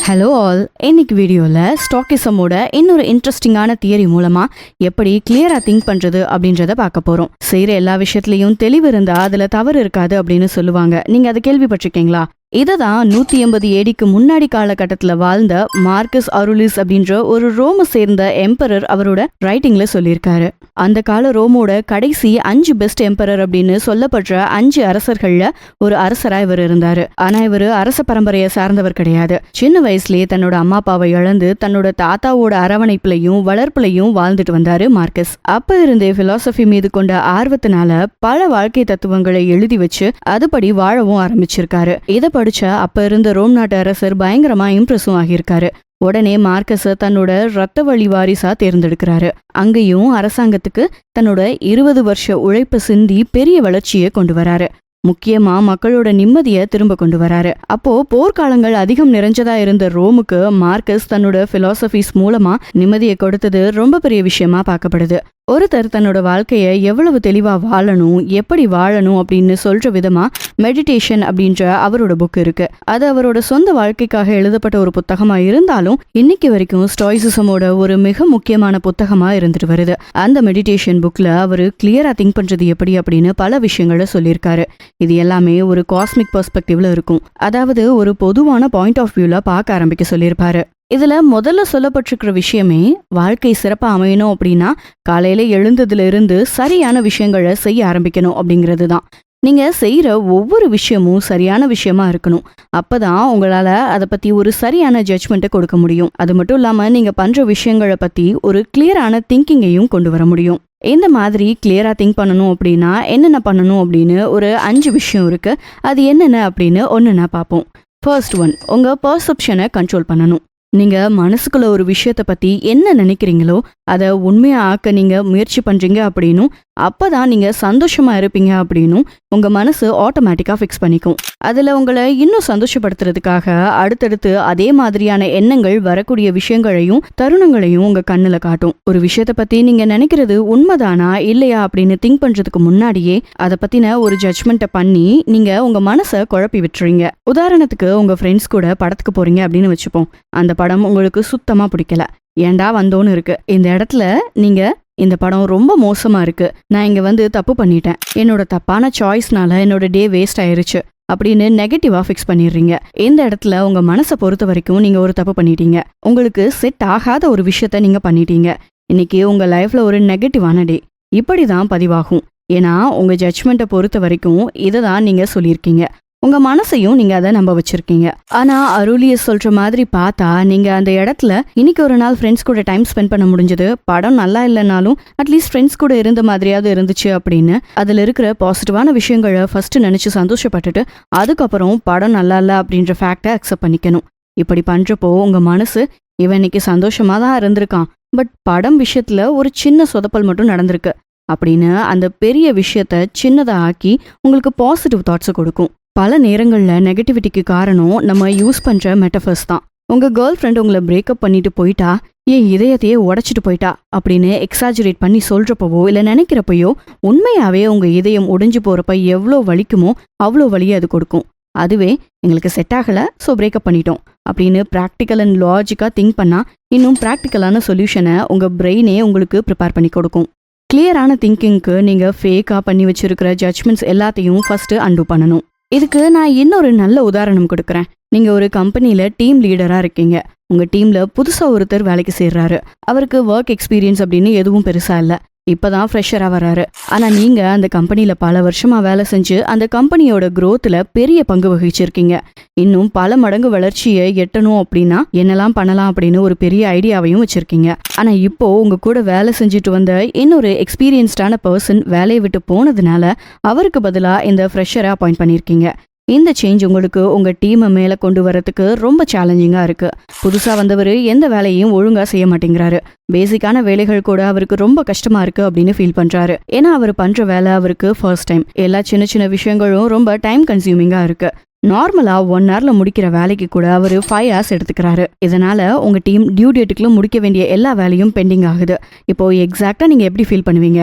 Hello all, இன்னைக்கு வீடியோவில் ஸ்டாக்கிசமோட இன்னொரு இன்ட்ரெஸ்டிங்கான தியரி மூலமாக எப்படி கிளியராக திங்க் பண்ணுறது அப்படின்றத பார்க்க போகிறோம். செய்கிற எல்லா விஷயத்துலையும் தெளிவு இருந்தால் அதில் தவறு இருக்காது அப்படின்னு சொல்லுவாங்க. நீங்கள் அதை கேள்விப்பட்டிருக்கீங்களா? இதை தான் 180 ஏடிக்கு முன்னாடி காலகட்டத்தில் வாழ்ந்த மார்க்கஸ் அருலிஸ் அப்படின்ற ஒரு ரோமை சேர்ந்த எம்பரர் அவரோட ரைட்டிங்ல சொல்லியிருக்காரு. அந்த கால ரோமோட கடைசி 5 பெஸ்ட் எம்பரர் அப்படின்னு சொல்லப்படுற 5 அரசர்கள்ல ஒரு அரசரா இவர் இருந்தாரு. ஆனா இவர் அரச பரம்பரையை சார்ந்தவர் கிடையாது. சின்ன வயசுலயே தன்னோட அம்மா அப்பாவை இழந்து தன்னோட தாத்தாவோட அரவணைப்புலையும் வளர்ப்புலையும் வாழ்ந்துட்டு வந்தாரு மார்க்கஸ். அப்ப இருந்தே பிலாசபி மீது கொண்ட ஆர்வத்தினால பல வாழ்க்கை தத்துவங்களை எழுதி வச்சு அதுபடி வாழவும் ஆரம்பிச்சிருக்காரு. இதை படிச்ச அப்ப இருந்த ரோம் நாட்டு அரசர் பயங்கரமா இம்ப்ரெஸும் ஆகியிருக்காரு. உடனே மார்க்கஸ தன்னோட ரத்த வழி வாரிசா தேர்ந்தெடுக்கிறாரு. அங்கேயும் அரசாங்கத்துக்கு தன்னோட 20 வருஷ உழைப்பு சிந்தி பெரிய வளர்ச்சியை கொண்டு வராரு. முக்கியமா மக்களோட நிம்மதியை திரும்ப கொண்டு வராரு. அப்போ போர்க்காலங்கள் அதிகம் நிறைஞ்சதா இருந்த ரோமுக்கு மார்க்கஸ் தன்னோட பிலாசபிஸ் மூலமா நிம்மதியை கொடுத்தது ரொம்ப பெரிய விஷயமா பார்க்கப்படுது. ஒருத்தர் தன்னோட வாழ்க்கைய எவ்வளவு தெளிவா வாழணும், எப்படி வாழணும் அப்படின்னு சொல்ற விதமா மெடிடேஷன் அப்படின்ற அவரோட புக் இருக்கு. அது அவரோட சொந்த வாழ்க்கைக்காக எழுதப்பட்ட ஒரு புத்தகமா இருந்தாலும் இன்னைக்கு வரைக்கும் ஸ்டாய்சிசமோட ஒரு மிக முக்கியமான புத்தகமா இருந்துட்டு வருது. அந்த மெடிடேஷன் புக்ல அவரு கிளியரா திங்க் பண்றது எப்படி அப்படின்னு பல விஷயங்களை சொல்லியிருக்காரு. இது எல்லாமே ஒரு காஸ்மிக் பெர்ஸ்பெக்டிவ்ல இருக்கும். அதாவது ஒரு பொதுவான பாயிண்ட் ஆஃப் வியூல பார்க்க ஆரம்பிக்க சொல்லியிருப்பாரு. இதுல முதல்ல சொல்லப்பட்டிருக்கிற விஷயமே வாழ்க்கை சிறப்பா அமையணும் அப்படின்னா காலையில எழுந்ததுல இருந்து சரியான விஷயங்களை செய்ய ஆரம்பிக்கணும் அப்படிங்கிறது தான். நீங்க செய்யற ஒவ்வொரு விஷயமும் சரியான விஷயமா இருக்கணும். அப்பதான் உங்களால அதை பத்தி ஒரு சரியான ஜட்ஜ்மெண்ட்டை கொடுக்க முடியும். அது மட்டும் இல்லாம நீங்க பண்ற விஷயங்களை பத்தி ஒரு கிளியரான திங்கிங்கையும் கொண்டு வர முடியும். இந்த மாதிரி கிளியரா திங்க் பண்ணணும் அப்படின்னா என்னென்ன பண்ணணும் அப்படின்னு ஒரு 5 விஷயம் இருக்கு. அது என்னென்ன அப்படின்னு ஒன்னுன்னா பார்ப்போம். ஃபர்ஸ்ட் ஒன், உங்க பர்செப்ஷனை கண்ட்ரோல் பண்ணணும். நீங்க மனசுக்குள்ள ஒரு விஷயத்த பத்தி என்ன நினைக்கிறீங்களோ அதை உண்மையா ஆக்க நீங்க முயற்சி பண்றீங்க அப்படின்னும் அப்பதான் நீங்க சந்தோஷமா இருப்பீங்க அப்படின்னும் உங்க மனசு ஆட்டோமேட்டிக்கா ஃபிக்ஸ் பண்ணிக்கும். அதுல உங்களை இன்னும் சந்தோஷப்படுத்துறதுக்காக அடுத்தடுத்து அதே மாதிரியான எண்ணங்கள் வரக்கூடிய விஷயங்களையும் தருணங்களையும் உங்க கண்ணுல காட்டும். ஒரு விஷயத்த பத்தி நீங்க நினைக்கிறது உண்மைதானா இல்லையா அப்படின்னு திங்க் பண்றதுக்கு முன்னாடியே அதை பத்தின ஒரு ஜட்ஜ்மெண்ட்டை பண்ணி நீங்க உங்க மனசை குழப்பி விட்டுறீங்க. உதாரணத்துக்கு உங்க ஃப்ரெண்ட்ஸ் கூட படத்துக்கு போறீங்க அப்படின்னு வச்சுப்போம். அந்த படம் உங்களுக்கு சுத்தமா பிடிக்கல, ஏண்டா வந்தோன்னு இருக்கு. இந்த இடத்துல நீங்க இந்த படம் ரொம்ப மோசமா இருக்கு, நான் இங்க வந்து தப்பு பண்ணிட்டேன், என்னோட தப்பான சாய்ஸ்னால என்னோட டே வேஸ்ட் ஆயிருச்சு அப்படின்னு நெகட்டிவா ஃபிக்ஸ் பண்ணிடுறீங்க. இந்த இடத்துல உங்க மனசை பொறுத்த வரைக்கும் நீங்க ஒரு தப்பு பண்ணிட்டீங்க. உங்களுக்கு செட் ஆகாத ஒரு விஷயத்த நீங்க பண்ணிட்டீங்க. இன்னைக்கு உங்க லைஃப்ல ஒரு நெகட்டிவான டே இப்படிதான் பதிவாகும். ஏன்னா உங்க ஜட்ஜ்மெண்ட்டை பொறுத்த வரைக்கும் இதை தான் நீங்க சொல்லியிருக்கீங்க. உங்க மனசையும் நீங்க அதை நம்ப வச்சிருக்கீங்க. ஆனா அருளியஸ் சொல்ற மாதிரி பார்த்தா நீங்க அந்த இடத்துல இன்னைக்கு ஒரு நாள் ஃப்ரெண்ட்ஸ் கூட டைம் ஸ்பெண்ட் பண்ண முடிஞ்சது, படம் நல்லா இல்லைனாலும் அட்லீஸ்ட் ஃப்ரெண்ட்ஸ் கூட இருந்த மாதிரியாவது இருந்துச்சு அப்படின்னு அதுல இருக்கிற பாசிட்டிவான விஷயங்களை ஃபர்ஸ்ட் நினைச்சு சந்தோஷப்பட்டுட்டு அதுக்கப்புறம் படம் நல்லா இல்லை அப்படின்ற ஃபேக்டை அக்செப்ட் பண்ணிக்கணும். இப்படி பண்றப்போ உங்க மனசு இவன் இன்னைக்கு சந்தோஷமா தான் இருந்திருக்கான், பட் படம் விஷயத்துல ஒரு சின்ன சொதப்பல் மட்டும் நடந்திருக்கு அப்படின்னு அந்த பெரிய விஷயத்த சின்னதா ஆக்கி உங்களுக்கு பாசிட்டிவ் தாட்ஸை கொடுக்கும். பல நேரங்களில் நெகட்டிவிட்டிக்கு காரணம் நம்ம யூஸ் பண்ணுற மெட்டஃபர்ஸ் தான். உங்கள் கேர்ள் ஃப்ரெண்ட் உங்களை பிரேக்கப் பண்ணிட்டு போயிட்டா, ஏன் இதயத்தையே உடச்சிட்டு போயிட்டா அப்படின்னு எக்ஸாஜரேட் பண்ணி சொல்கிறப்பவோ இல்லை நினைக்கிறப்பையோ உண்மையாகவே உங்கள் இதயம் உடைஞ்சு போகிறப்ப எவ்வளோ வலிக்குமோ அவ்வளோ வலியை அது கொடுக்கும். அதுவே எங்களுக்கு செட் ஆகலை ஸோ பிரேக்கப் பண்ணிட்டோம் அப்படின்னு ப்ராக்டிக்கல் அண்ட் லாஜிக்காக திங்க் பண்ணால் இன்னும் ப்ராக்டிக்கலான சொல்யூஷனை உங்கள் பிரெயினே உங்களுக்கு ப்ரிப்பேர் பண்ணி கொடுக்கும். கிளியரான திங்கிங்க்கு நீங்கள் ஃபேக்காக பண்ணி வச்சிருக்கிற ஜட்ஜ்மெண்ட்ஸ் எல்லாத்தையும் ஃபர்ஸ்ட்டு அன்டூ பண்ணணும். இதுக்கு நான் இன்னொரு நல்ல உதாரணம் கொடுக்குறேன். நீங்க ஒரு கம்பெனில டீம் லீடரா இருக்கீங்க. உங்க டீம்ல புதுசா ஒருத்தர் வேலைக்கு சேர்றாரு. அவருக்கு ஒர்க் எக்ஸ்பீரியன்ஸ் அப்படின்னு எதுவும் பெருசா இல்ல, இப்பதான் ஃப்ரெஷரா வராரு. ஆனா நீங்க அந்த கம்பெனில பல வருஷமா வேலை செஞ்சு அந்த கம்பெனியோட குரோத்ல பெரிய பங்கு வகிச்சிருக்கீங்க. இன்னும் பல மடங்கு வளர்ச்சியை எட்டணும் அப்படின்னா என்னெல்லாம் பண்ணலாம் அப்படின்னு ஒரு பெரிய ஐடியாவையும் வச்சிருக்கீங்க. ஆனா இப்போ உங்க கூட வேலை செஞ்சுட்டு வந்த இன்னொரு எக்ஸ்பீரியன்ஸ்டான பர்சன் வேலையை விட்டு போனதுனால அவருக்கு பதிலா இந்த ஃப்ரெஷரை அப்பாயிண்ட் பண்ணிருக்கீங்க. இந்த சேஞ்ச் உங்களுக்கு உங்க டீமை மேல கொண்டு வரதுக்கு ரொம்ப சேலஞ்சிங்கா இருக்கு. புதுசா வந்தவர் எந்த வேலையும் ஒழுங்கா செய்ய மாட்டேங்கிறாரு. பேசிக்கான வேலைகள் கூட அவருக்கு ரொம்ப கஷ்டமா இருக்கு அப்படின்னு ஃபீல் பண்றாரு. ஏன்னா அவர் பண்ற வேலை அவருக்கு ஃபர்ஸ்ட் டைம். எல்லா சின்ன சின்ன விஷயங்களும் ரொம்ப டைம் கன்சியூமிங்கா இருக்கு. நார்மலா 1 hourல முடிக்கிற வேலைக்கு கூட அவர் 5 hours எடுத்துக்கிறாரு. இதனால உங்க டீம் டியூ டேட்டுக்குள்ள முடிக்க வேண்டிய எல்லா வேலையும் பெண்டிங் ஆகுது. இப்போ எக்ஸாக்டா நீங்க எப்படி ஃபீல் பண்ணுவீங்க?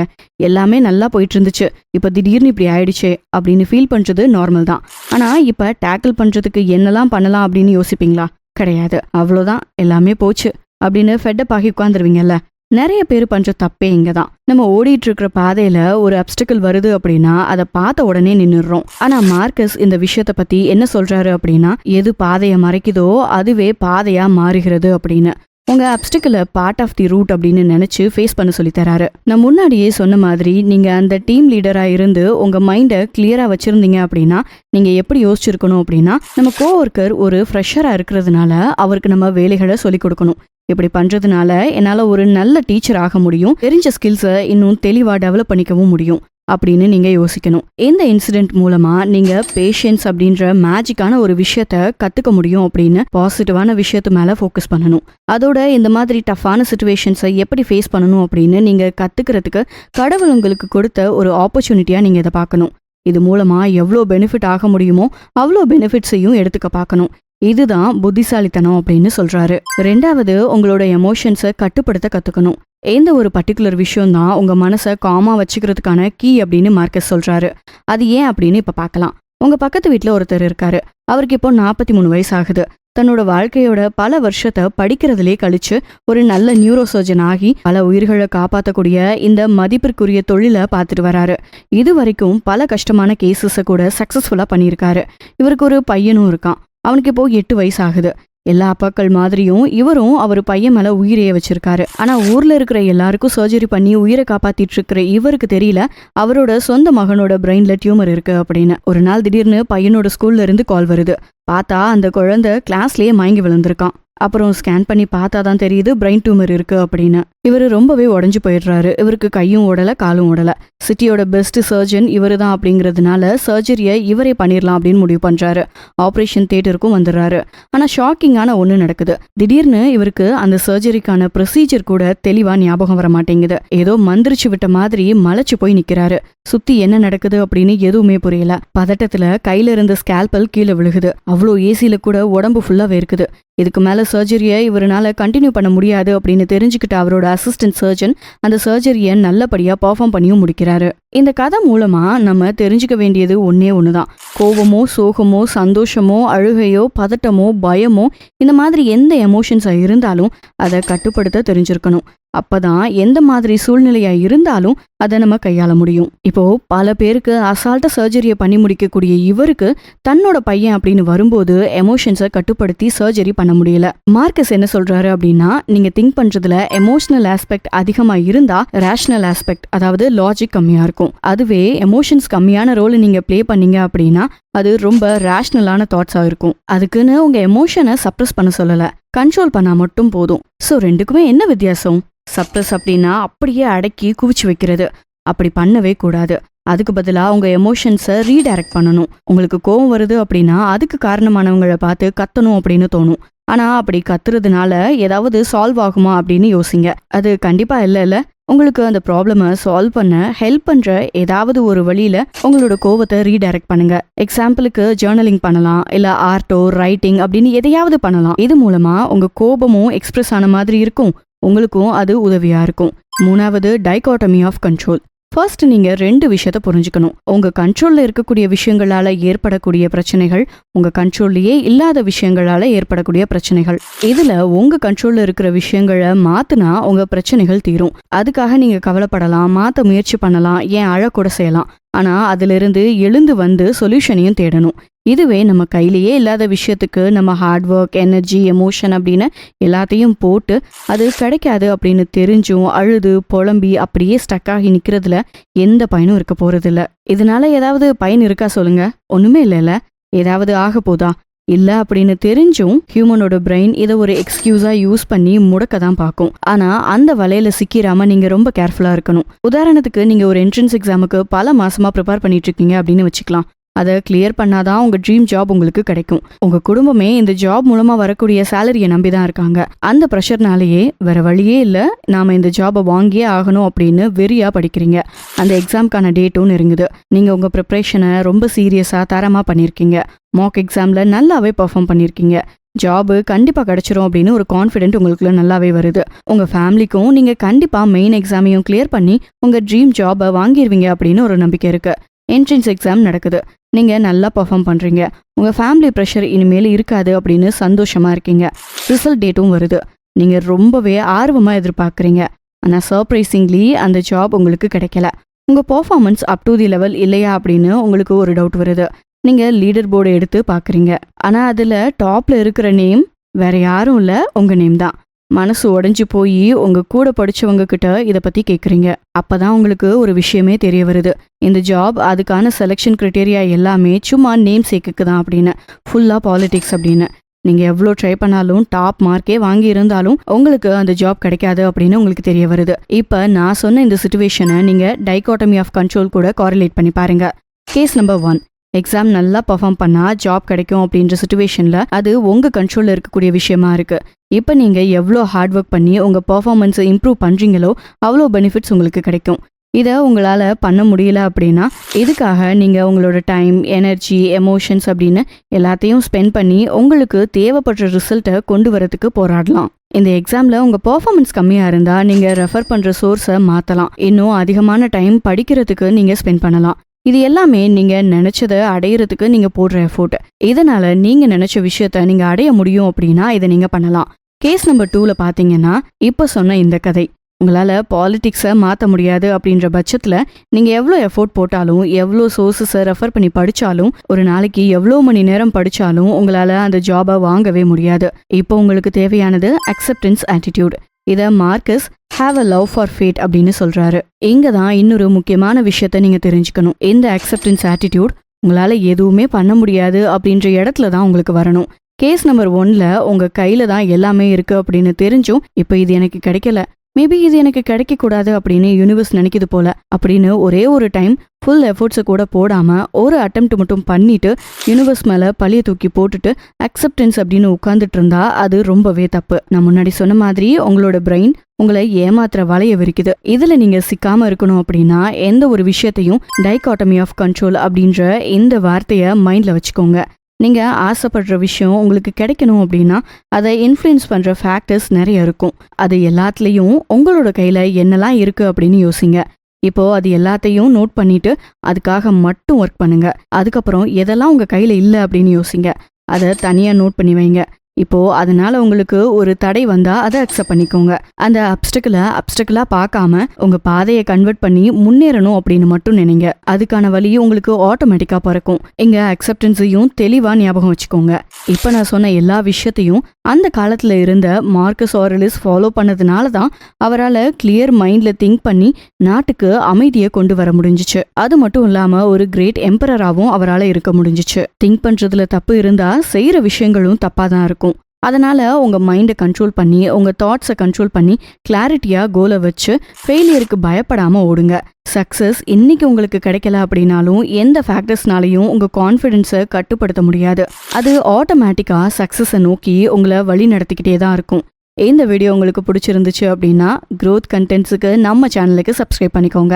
எல்லாமே நல்லா போயிட்டு இருந்துச்சு, இப்ப திடீர்னு இப்படி ஆயிடுச்சே அப்படின்னு ஃபீல் பண்றது நார்மல் தான். ஆனா இப்ப டேக்கிள் பண்றதுக்கு என்னெல்லாம் பண்ணலாம் அப்படின்னு யோசிப்பீங்களா? கிடையாது, அவ்வளோதான், எல்லாமே போச்சு அப்படின்னு ஃபெட்டப் ஆகி உட்காந்துருவீங்கல்ல. நிறைய பேர் பண்ற தப்பே இங்கதான். நம்ம ஓடிட்டு இருக்கிற பாதையில ஒரு அப்டிக்கல் வருது அப்படின்னா அதை பார்த்த உடனே நின்னுடுறோம். ஆனா மார்க்கஸ் இந்த விஷயத்த பத்தி என்ன சொல்றாரு அப்படின்னா, எது பாதையை மறைக்குதோ அதுவே பாதையா மாறுகிறது அப்படின்னு. உங்க அப்டிக்கல பார்ட் ஆஃப் தி ரூட் அப்படின்னு நினைச்சு ஃபேஸ் பண்ண சொல்லி தராரு. நான் முன்னாடியே சொன்ன மாதிரி நீங்க அந்த டீம் லீடரா இருந்து உங்க மைண்டை கிளியரா வச்சிருந்தீங்க அப்படின்னா நீங்க எப்படி யோசிச்சிருக்கணும் அப்படின்னா, நம்ம கோவொர்க்கர் ஒரு ஃப்ரெஷரா இருக்கிறதுனால அவருக்கு நம்ம வேலைகளை சொல்லிக் கொடுக்கணும். இப்படி பண்றதுனால என்னால ஒரு நல்ல டீச்சர் ஆக முடியும், தெரிஞ்ச ஸ்கில்ஸை இன்னும் தெளிவா டெவலப் பண்ணிக்கவும் முடியும் அப்படின்னு நீங்க யோசிக்கணும். இந்த இன்சிடென்ட் மூலமா நீங்க பேஷன்ஸ் அப்படின்ற மேஜிக்கான ஒரு விஷயத்த கத்துக்க முடியும் அப்படின்னு பாசிட்டிவான விஷயத்து மேல ஃபோக்கஸ் பண்ணணும். அதோட இந்த மாதிரி டஃப்பான சிச்சுவேஷன்ஸை எப்படி ஃபேஸ் பண்ணணும் அப்படின்னு நீங்க கத்துக்கிறதுக்கு கடவுள் உங்களுக்கு கொடுத்த ஒரு ஆப்பர்ச்சுனிட்டியா நீங்க இதை பார்க்கணும். இது மூலமா எவ்வளோ பெனிஃபிட் ஆக முடியுமோ அவ்வளோ பெனிஃபிட்ஸையும் எடுத்துக்க பார்க்கணும். இதுதான் புத்திசாலித்தனம் அப்படின்னு சொல்றாரு. ரெண்டாவது, உங்களோட எமோஷன்ஸை கட்டுப்படுத்த கத்துக்கணும். எந்த ஒரு பர்டிகுலர் விஷயம் தான் உங்க மனசை காமா வச்சுக்கிறதுக்கான கீ அப்படின்னு மார்க்கஸ் சொல்றாரு. அது ஏன் அப்படின்னு இப்ப பார்க்கலாம். உங்க பக்கத்து வீட்டுல ஒருத்தர் இருக்காரு. அவருக்கு இப்போ 43 வயசு ஆகுது. தன்னோட வாழ்க்கையோட பல வருஷத்தை படிக்கிறதுலே கழிச்சு ஒரு நல்ல நியூரோ சர்ஜன் ஆகி பல உயிர்களை காப்பாற்றக்கூடிய இந்த மதிப்பிற்குரிய தொழிலை பார்த்துட்டு வராரு. இது வரைக்கும் பல கஷ்டமான கேசஸை கூட சக்சஸ்ஃபுல்லா பண்ணியிருக்காரு. இவருக்கு ஒரு பையனும் இருக்கான். அவனுக்கு இப்போ 8 வயசு ஆகுது. எல்லா அப்பாக்கள் மாதிரியும் இவரும் அவர் பையன் மேல உயிரையே வச்சிருக்காரு. ஆனா ஊர்ல இருக்கிற எல்லாருக்கும் சர்ஜரி பண்ணி உயிரை காப்பாத்திட்டு இருக்கிற இவருக்கு தெரியல அவரோட சொந்த மகனோட பிரெயின்ல டியூமர் இருக்கு அப்படின்னு. ஒரு நாள் திடீர்னு பையனோட ஸ்கூல்ல இருந்து கால் வருது. பார்த்தா அந்த குழந்தை கிளாஸ்லயே மயங்கி விழுந்திருக்கான். அப்புறம் ஸ்கேன் பண்ணி பார்த்தாதான் தெரியுது பிரெயின் டியூமர் இருக்கு அப்படின்னு. இவரு ரொம்பவே உடஞ்சு போயிடுறாரு. இவருக்கு கையும் ஓடல காலும் ஓடல. சிட்டியோட பெஸ்ட் சர்ஜன் இவரு தான் அப்படிங்கிறதுனால சர்ஜரியை இவரே பண்ணிடலாம் அப்படின்னு முடிவு பண்றாரு. ஆப்ரேஷன் தியேட்டருக்கும் வந்துடுறாரு. ஆனா ஷாக்கிங்கான ஒண்ணு நடக்குது. திடீர்னு இவருக்கு அந்த சர்ஜரிக்கான ப்ரொசீஜர் கூட தெளிவா ஞாபகம் வர மாட்டேங்குது. ஏதோ மந்திரிச்சு விட்ட மாதிரி மலைச்சு போய் நிக்கிறாரு. சுத்தி என்ன நடக்குது அப்படின்னு எதுவுமே புரியல. பதட்டத்துல கையில இருந்த ஸ்கேல்பல் கீழே விழுகுது. அவ்வளோ ஏசியில கூட உடம்பு ஃபுல்லா வேர்க்குது. இதுக்கு மேல சர்ஜரியை இவரால கண்டினியூ பண்ண முடியாது அப்படின்னு தெரிஞ்சுக்கிட்ட அவரோட அசிஸ்டன்ட் சர்ஜன் அந்த சர்ஜரியை நல்லபடியா பெர்ஃபார்ம் பண்ணியும் முடிக்கிறாரு. இந்த கதை மூலமா நம்ம தெரிஞ்சுக்க வேண்டியது ஒண்ணுதான். கோபமோ சோகமோ சந்தோஷமோ அழுகையோ பதட்டமோ பயமோ இந்த மாதிரி எந்த எமோஷன்ஸா இருந்தாலும் அதை கட்டுப்படுத்த தெரிஞ்சிருக்கணும். அப்பதான் எந்த மாதிரி சூழ்நிலையா இருந்தாலும் அதை நம்ம கையாள முடியும். இப்போ பல பேருக்கு அசால்ட்டா சர்ஜரியை பண்ணி முடிக்கக்கூடிய இவருக்கு தன்னோட பையன் அப்படின்னு வரும்போது எமோஷன்ஸை கட்டுப்படுத்தி சர்ஜரி பண்ண முடியல. மார்க்கஸ் என்ன சொல்றாரு அப்படின்னா, நீங்க திங்க் பண்றதுல எமோஷனல் ஆஸ்பெக்ட் அதிகமா இருந்தா ரேஷனல் ஆஸ்பெக்ட் அதாவது லாஜிக் கம்மியா இருக்கும். அதுவே எமோஷன்ஸ் கம்மியான ரோல் நீங்க பிளே பண்ணீங்க அப்படின்னா அது ரொம்ப ரேஷனலான தாட்ஸா இருக்கும். அதுக்குன்னு உங்க எமோஷனை சப்ரஸ் பண்ண சொல்லல, கண்ட்ரோல் பண்ணா மட்டும் போதும். சோ ரெண்டுக்குமே என்ன வித்தியாசம்? சப்ரஸ் அப்படின்னா அப்படியே அடக்கி குவிச்சு வைக்கிறது. அப்படி பண்ணவே கூடாது. அதுக்கு பதிலா உங்க எமோஷன்ஸை ரீடைரக்ட் பண்ணணும். உங்களுக்கு கோவம் வருது அப்படின்னா அதுக்கு காரணமானவங்களை பார்த்து கத்தணும் அப்படின்னு தோணும். ஆனா அப்படி கத்துறதுனால ஏதாவது சால்வ் ஆகுமா அப்படின்னு யோசிங்க. அது கண்டிப்பா இல்ல. உங்களுக்கு அந்த ப்ராப்ளமை சால்வ் பண்ண ஹெல்ப் பண்ற ஏதாவது ஒரு வழியில உங்களோட கோவத்தை ரீடைரக்ட் பண்ணுங்க. எக்ஸாம்பிளுக்கு ஜேர்னலிங் பண்ணலாம், இல்ல ஆர்ட்டோ ரைட்டிங் அப்படின்னு எதையாவது பண்ணலாம். இது மூலமா உங்க கோபமும் எக்ஸ்பிரஸ் ஆன மாதிரி இருக்கும், உங்களுக்கும் அது உதவியா இருக்கும். மூணாவது, டைகாட்டமி ஆஃப் கண்ட்ரோல். ஃபர்ஸ்ட் நீங்க 2 விஷயத்த புரிஞ்சுக்கணும். உங்க கண்ட்ரோல்ல இருக்கக்கூடிய விஷயங்களால ஏற்படக்கூடிய பிரச்சனைகள், உங்க கண்ட்ரோல்லயே இல்லாத விஷயங்களால ஏற்படக்கூடிய பிரச்சனைகள். இதுல உங்க கண்ட்ரோல்ல இருக்கிற விஷயங்களை மாத்துனா உங்க பிரச்சனைகள் தீரும். அதுக்காக நீங்க கவலைப்படலாம், மாத்த முயற்சி பண்ணலாம், ஏன் அழக்கூட செய்யலாம். ஆனா அதுல இருந்து எழுந்து வந்து சொல்யூஷனையும் தேடணும். இதுவே நம்ம கையிலேயே இல்லாத விஷயத்துக்கு நம்ம ஹார்ட் ஒர்க், எனர்ஜி, எமோஷன் அப்படின்னு எல்லாத்தையும் போட்டு அது கிடைக்காது அப்படின்னு தெரிஞ்சும் அழுது புலம்பி அப்படியே ஸ்டக் ஆகி நிக்கிறதுல எந்த பயனும் இருக்க போறது இல்ல. இதனால ஏதாவது பயன் இருக்கா சொல்லுங்க? ஒண்ணுமே இல்லைல்ல. ஏதாவது ஆக போதா? இல்ல அப்படின்னு தெரிஞ்சும் ஹியூமனோட பிரெயின் இதை ஒரு எக்ஸ்கியூஸா யூஸ் பண்ணி முடக்க தான் பார்க்கும். ஆனா அந்த வலையில சிக்கிராம நீங்க ரொம்ப கேர்ஃபுல்லா இருக்கணும். உதாரணத்துக்கு நீங்க ஒரு என்ட்ரன்ஸ் எக்ஸாமுக்கு பல மாசமா ப்ரிப்பேர் பண்ணிட்டு இருக்கீங்க அப்படின்னு வச்சுக்கலாம். அதை கிளியர் பண்ணாதான் உங்க ட்ரீம் ஜாப் உங்களுக்கு கிடைக்கும். உங்க குடும்பமே இந்த ஜாப் மூலமா வரக்கூடிய சேலரியை நம்பிதான் இருக்காங்க. அந்த ப்ரெஷர்னாலேயே வேற வழியே இல்ல, நாம இந்த ஜாபை வாங்கியே ஆகணும் அப்படின்னு வெறியா படிக்கிறீங்க. அந்த எக்ஸாம்க்கான டேட்டும் நெருங்குது. நீங்க உங்க ப்ரிப்பரேஷனை ரொம்ப சீரியஸா தரமா பண்ணிருக்கீங்க. மாக் எக்ஸாம்ல நல்லாவே பெர்ஃபார்ம் பண்ணிருக்கீங்க. ஜாபு கண்டிப்பா கிடைச்சிரும் அப்படின்னு ஒரு கான்ஃபிடென்ட் உங்களுக்குள்ள நல்லாவே வருது. உங்க ஃபேமிலிக்கும் நீங்க கண்டிப்பா மெயின் எக்ஸாமையும் கிளியர் பண்ணி உங்க ட்ரீம் ஜாபை வாங்கிடுவீங்க அப்படின்னு ஒரு நம்பிக்கை இருக்கு. என்ட்ரன்ஸ் எக்ஸாம் நடக்குது, நீங்க நல்லா பெர்ஃபார்ம் பண்றீங்க, உங்க ஃபேமிலி ப்ரெஷர் இனிமேல் இருக்காது அப்படின்னு சந்தோஷமா இருக்கீங்க. ரிசல்ட் டேட்டும் வருது, நீங்க ரொம்பவே ஆர்வமா எதிர்பார்க்குறீங்க. ஆனால் சர்ப்ரைசிங்லி அந்த ஜாப் உங்களுக்கு கிடைக்கல. உங்க performance up to the level இல்லையா அப்படின்னு உங்களுக்கு ஒரு டவுட் வருது. நீங்க லீடர் போர்டு எடுத்து பார்க்குறீங்க, ஆனால் அதில் டாப்ல இருக்கிற நேம் வேற யாரும் இல்லை, உங்க நேம் தான். மனசு உடைஞ்சு போய் உங்க கூட படிச்சவங்க கிட்ட இதை பத்தி கேட்குறீங்க. அப்பதான் உங்களுக்கு ஒரு விஷயமே தெரிய வருது, இந்த ஜாப் அதுக்கான செலெக்ஷன் கிரைட்டீரியா எல்லாமே சும்மா நேம் சேக்குக்கு தான் அப்படின்னு, ஃபுல்லா பாலிடிக்ஸ் அப்படின்னு. நீங்க எவ்வளோ ட்ரை பண்ணாலும் டாப் மார்க்கே வாங்கி இருந்தாலும் உங்களுக்கு அந்த ஜாப் கிடைக்காது அப்படின்னு உங்களுக்கு தெரிய வருது. இப்போ நான் சொன்ன இந்த சிச்சுவேஷனை நீங்க டைகாட்டமி ஆஃப் கண்ட்ரோல் கூட காரிலேட் பண்ணி பாருங்க. கேஸ் நம்பர் 1, எக்ஸாம் நல்லா பெர்ஃபார்ம் பண்ணா ஜாப் கிடைக்கும் அப்படின்ற சிச்சுவேஷன்ல அது உங்க கண்ட்ரோல்ல இருக்கக்கூடிய விஷயமா இருக்கு. இப்போ நீங்க எவ்வளோ ஹார்ட் ஒர்க் பண்ணி உங்க பெர்ஃபார்மன்ஸை இம்ப்ரூவ் பண்றீங்களோ அவ்வளோ பெனிஃபிட்ஸ் உங்களுக்கு கிடைக்கும். இதை உங்களால் பண்ண முடியல அப்படின்னா இதுக்காக நீங்கள் உங்களோட டைம், எனர்ஜி, எமோஷன்ஸ் அப்படின்னு எல்லாத்தையும் ஸ்பெண்ட் பண்ணி உங்களுக்கு தேவைப்படுற ரிசல்ட்டை கொண்டு வரதுக்கு போராடலாம். இந்த எக்ஸாமில் உங்கள் பெர்ஃபார்மன்ஸ் கம்மியாக இருந்தால் நீங்கள் ரெஃபர் பண்ணுற சோர்ஸை மாற்றலாம். இன்னும் அதிகமான டைம் படிக்கிறதுக்கு நீங்கள் ஸ்பெண்ட் பண்ணலாம். இது எல்லாமே நீங்கள் நினச்சதை அடையிறதுக்கு நீங்கள் போடுற எஃபோர்ட். இதனால் நீங்கள் நினச்ச விஷயத்த நீங்கள் அடைய முடியும் அப்படின்னா இதை நீங்கள் பண்ணலாம். கேஸ் நம்பர் 2ல பார்த்தீங்கன்னா இப்போ சொன்ன இந்த கதை. உங்களால் பாலிடிக்ஸை மாற்ற முடியாது அப்படின்ற பட்சத்தில் நீங்கள் எவ்வளோ எஃபோர்ட் போட்டாலும், எவ்வளோ சோர்ஸஸை ரெஃபர் பண்ணி படித்தாலும், ஒரு நாளைக்கு எவ்வளோ மணி நேரம் படித்தாலும் உங்களால் அந்த ஜாபை வாங்கவே முடியாது. இப்போ உங்களுக்கு தேவையானது அக்செப்டன்ஸ் ஆட்டிடியூட். இதை Marcus have a love for fate அப்படின்னு சொல்கிறாரு. இங்கே தான் இன்னொரு முக்கியமான விஷயத்த நீங்கள் தெரிஞ்சுக்கணும். இந்த அக்செப்டன்ஸ் ஆட்டிடியூட் உங்களால் எதுவுமே பண்ண முடியாது அப்படின்ற இடத்துல தான் உங்களுக்கு வரணும். கேஸ் நம்பர் 1ல உங்கள் கையில் தான் எல்லாமே இருக்குது அப்படின்னு தெரிஞ்சும் இப்போ இது எனக்கு கிடைக்கல, மேபி இது எனக்கு கிடைக்கக்கூடாது அப்படின்னு யூனிவர்ஸ் நினைக்கிது போல அப்படின்னு ஒரே ஒரு டைம் ஃபுல் எஃபோர்ட்ஸை கூட போடாமல் ஒரு அட்டெம்ப்ட் மட்டும் பண்ணிட்டு யூனிவர்ஸ் மேலே பழிய தூக்கி போட்டுட்டு அக்செப்டன்ஸ் அப்படின்னு உட்காந்துட்டு இருந்தா அது ரொம்பவே தப்பு. நான் முன்னாடி சொன்ன மாதிரி உங்களோட பிரெயின் உங்களை ஏமாத்துற வலைய விரிக்குது. இதுல நீங்க சிக்காம இருக்கணும் அப்படின்னா எந்த ஒரு விஷயத்தையும் டைகாட்டமி ஆஃப் கண்ட்ரோல் அப்படின்ற இந்த வார்த்தையை மைண்ட்ல வச்சுக்கோங்க. நீங்க ஆசைப்படுற விஷயம் உங்களுக்கு கிடைக்கணும் அப்படின்னா அதை இன்ஃப்ளூயன்ஸ் பண்ற ஃபேக்டர்ஸ் நிறைய இருக்கும். அது எல்லாத்துலேயும் உங்களோட கையில என்னெல்லாம் இருக்கு அப்படின்னு யோசிங்க. இப்போ அது எல்லாத்தையும் நோட் பண்ணிட்டு அதுக்காக மட்டும் ஒர்க் பண்ணுங்க. அதுக்கப்புறம் எதெல்லாம் உங்க கையில இல்லை அப்படின்னு யோசிங்க, அதை தனியா நோட் பண்ணி வைங்க. இப்போ அதனால உங்களுக்கு ஒரு தடை வந்தா அதை அக்செப்ட் பண்ணிக்கோங்க. அந்த அப்டக்கிளா பார்க்காம உங்க பாதையை கன்வெர்ட் பண்ணி முன்னேறணும் அப்படின்னு மட்டும் நினைங்க. அதுக்கான வழி உங்களுக்கு ஆட்டோமேட்டிக்கா பிறக்கும். இங்க அக்செப்டன்ஸையும் தெளிவா ஞாபகம் வச்சுக்கோங்க. இப்ப நான் சொன்ன எல்லா விஷயத்தையும் அந்த காலத்துல இருந்த மார்க்கஸ் ஆரலிஸ் ஃபாலோ பண்ணதுனால தான் அவரால் கிளியர் மைண்ட்ல திங்க் பண்ணி நாட்டுக்கு அமைதியை கொண்டு வர முடிஞ்சிச்சு. அது மட்டும் இல்லாம ஒரு கிரேட் எம்பரராகவும் அவரால் இருக்க முடிஞ்சிச்சு. திங்க் பண்றதுல தப்பு இருந்தா செய்யற விஷயங்களும் தப்பா தான் இருக்கும். அதனால உங்க மைண்டை கண்ட்ரோல் பண்ணி உங்க தாட்ஸை கண்ட்ரோல் பண்ணி கிளாரிட்டியா கோலை வச்சு ஃபெயிலியருக்கு பயப்படாம ஓடுங்க. சக்சஸ் இன்னைக்கு உங்களுக்கு கிடைக்கல அப்படின்னாலும் எந்த ஃபேக்டர்ஸ்னாலையும் உங்க கான்ஃபிடென்ஸை கட்டுப்படுத்த முடியாது. அது ஆட்டோமேட்டிக்கா சக்சஸை நோக்கி உங்களை வழி நடத்திக்கிட்டே தான் இருக்கும். இந்த வீடியோ உங்களுக்கு பிடிச்சிருந்துச்சு அப்படின்னா growth கண்டென்ட்ஸுக்கு நம்ம சேனலுக்கு சப்ஸ்கிரைப் பண்ணிக்கோங்க.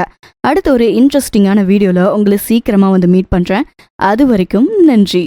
அடுத்த ஒரு இன்ட்ரெஸ்டிங்கான வீடியோவில் உங்களை சீக்கிரமாக வந்து மீட் பண்ணுறேன். அது வரைக்கும் நன்றி.